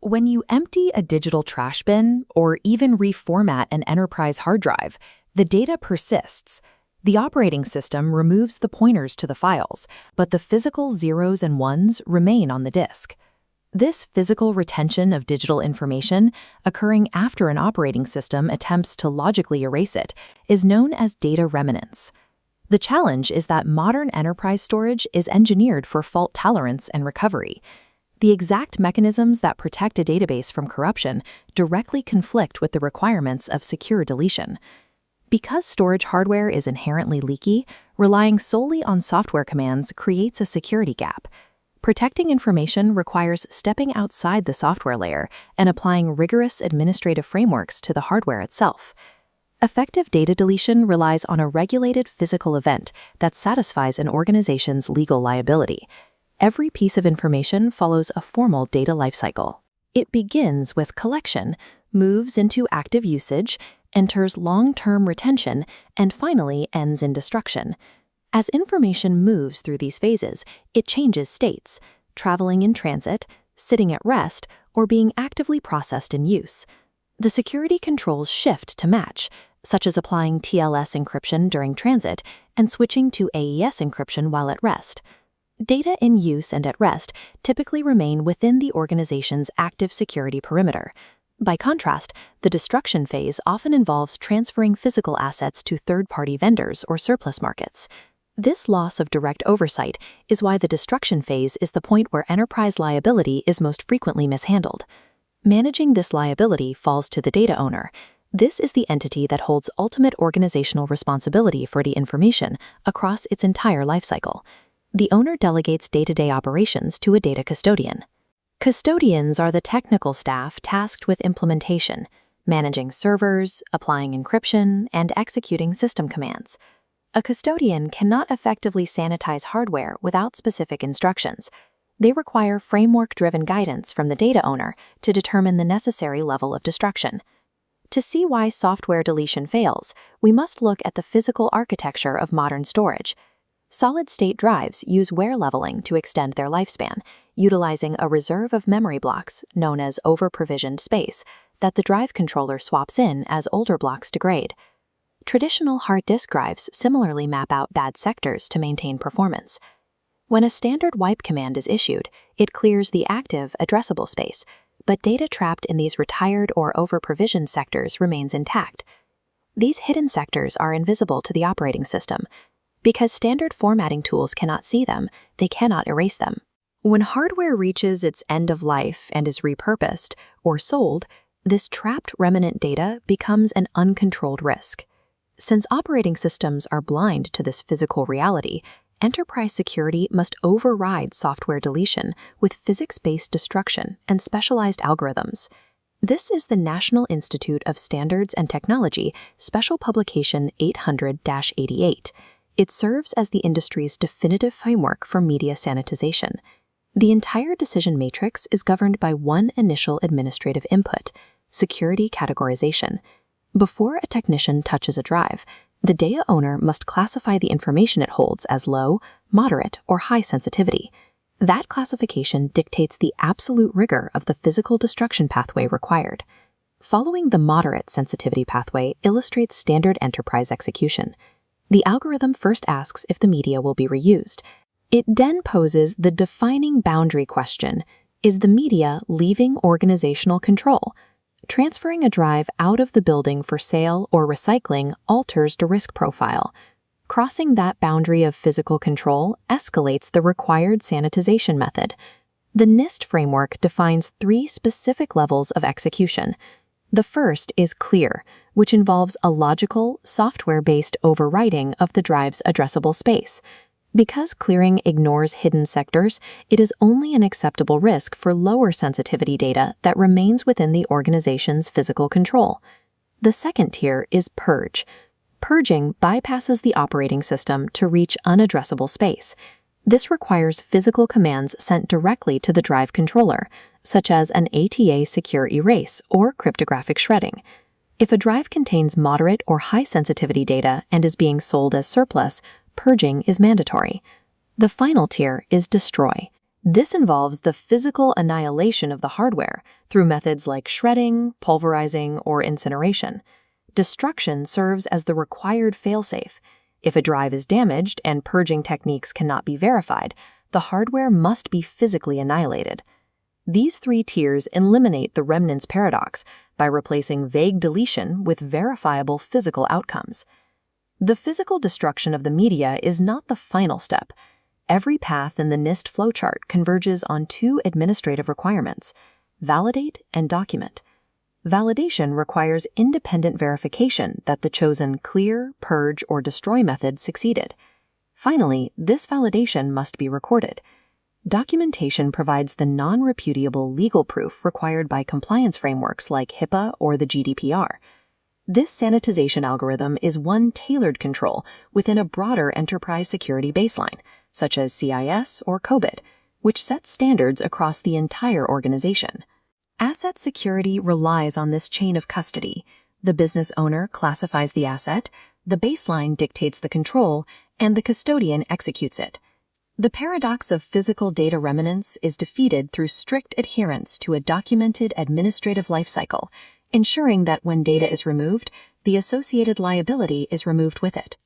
When you empty a digital trash bin or even reformat an enterprise hard drive, the data persists. The operating system removes the pointers to the files, but the physical zeros and ones remain on the disk. This physical retention of digital information, occurring after an operating system attempts to logically erase it, is known as data remanence. The challenge is that modern enterprise storage is engineered for fault tolerance and recovery. The exact mechanisms that protect a database from corruption directly conflict with the requirements of secure deletion. Because storage hardware is inherently leaky, relying solely on software commands creates a security gap. Protecting information requires stepping outside the software layer and applying rigorous administrative frameworks to the hardware itself. Effective data deletion relies on a regulated physical event that satisfies an organization's legal liability. Every piece of information follows a formal data lifecycle. It begins with collection, moves into active usage, enters long-term retention, and finally ends in destruction. As information moves through these phases, it changes states, traveling in transit, sitting at rest, or being actively processed in use. The security controls shift to match, such as applying TLS encryption during transit and switching to AES encryption while at rest. Data in use and at rest typically remain within the organization's active security perimeter. By contrast, the destruction phase often involves transferring physical assets to third-party vendors or surplus markets. This loss of direct oversight is why the destruction phase is the point where enterprise liability is most frequently mishandled. Managing this liability falls to the data owner. This is the entity that holds ultimate organizational responsibility for the information across its entire lifecycle. The owner delegates day-to-day operations to a data custodian. Custodians are the technical staff tasked with implementation, managing servers, applying encryption, and executing system commands. A custodian cannot effectively sanitize hardware without specific instructions. They require framework-driven guidance from the data owner to determine the necessary level of destruction. To see why software deletion fails, we must look at the physical architecture of modern storage. Solid-state drives use wear leveling to extend their lifespan, utilizing a reserve of memory blocks, known as over-provisioned space, that the drive controller swaps in as older blocks degrade. Traditional hard disk drives similarly map out bad sectors to maintain performance. When a standard wipe command is issued, it clears the active, addressable space, but data trapped in these retired or over-provisioned sectors remains intact. These hidden sectors are invisible to the operating system. Because standard formatting tools cannot see them, they cannot erase them. When hardware reaches its end of life and is repurposed or sold, this trapped remnant data becomes an uncontrolled risk. Since operating systems are blind to this physical reality, enterprise security must override software deletion with physics-based destruction and specialized algorithms. This is the National Institute of Standards and Technology Special Publication 800-88. It serves as the industry's definitive framework for media sanitization. The entire decision matrix is governed by one initial administrative input: security categorization. Before a technician touches a drive, the data owner must classify the information it holds as low, moderate, or high sensitivity. That classification dictates the absolute rigor of the physical destruction pathway required. Following the moderate sensitivity pathway illustrates standard enterprise execution. The algorithm first asks if the media will be reused. It then poses the defining boundary question: is the media leaving organizational control? Transferring a drive out of the building for sale or recycling alters the risk profile. Crossing that boundary of physical control escalates the required sanitization method. The NIST framework defines 3 specific levels of execution. The first is clear, which involves a logical, software-based overwriting of the drive's addressable space. Because clearing ignores hidden sectors, it is only an acceptable risk for lower sensitivity data that remains within the organization's physical control. The second tier is purge. Purging bypasses the operating system to reach unaddressable space. This requires physical commands sent directly to the drive controller, such as an ATA secure erase or cryptographic shredding. If a drive contains moderate or high sensitivity data and is being sold as surplus, purging is mandatory. The final tier is destroy. This involves the physical annihilation of the hardware through methods like shredding, pulverizing, or incineration. Destruction serves as the required failsafe. If a drive is damaged and purging techniques cannot be verified, the hardware must be physically annihilated. These three tiers eliminate the Remanence Paradox by replacing vague deletion with verifiable physical outcomes. The physical destruction of the media is not the final step. Every path in the NIST flowchart converges on two administrative requirements: validate and document. Validation requires independent verification that the chosen clear, purge, or destroy method succeeded. Finally, this validation must be recorded. Documentation provides the non-repudiable legal proof required by compliance frameworks like HIPAA or the GDPR. This sanitization algorithm is one tailored control within a broader enterprise security baseline, such as CIS or COBIT, which sets standards across the entire organization. Asset security relies on this chain of custody. The business owner classifies the asset, the baseline dictates the control, and the custodian executes it. The paradox of physical data remanence is defeated through strict adherence to a documented administrative lifecycle, ensuring that when data is removed, the associated liability is removed with it.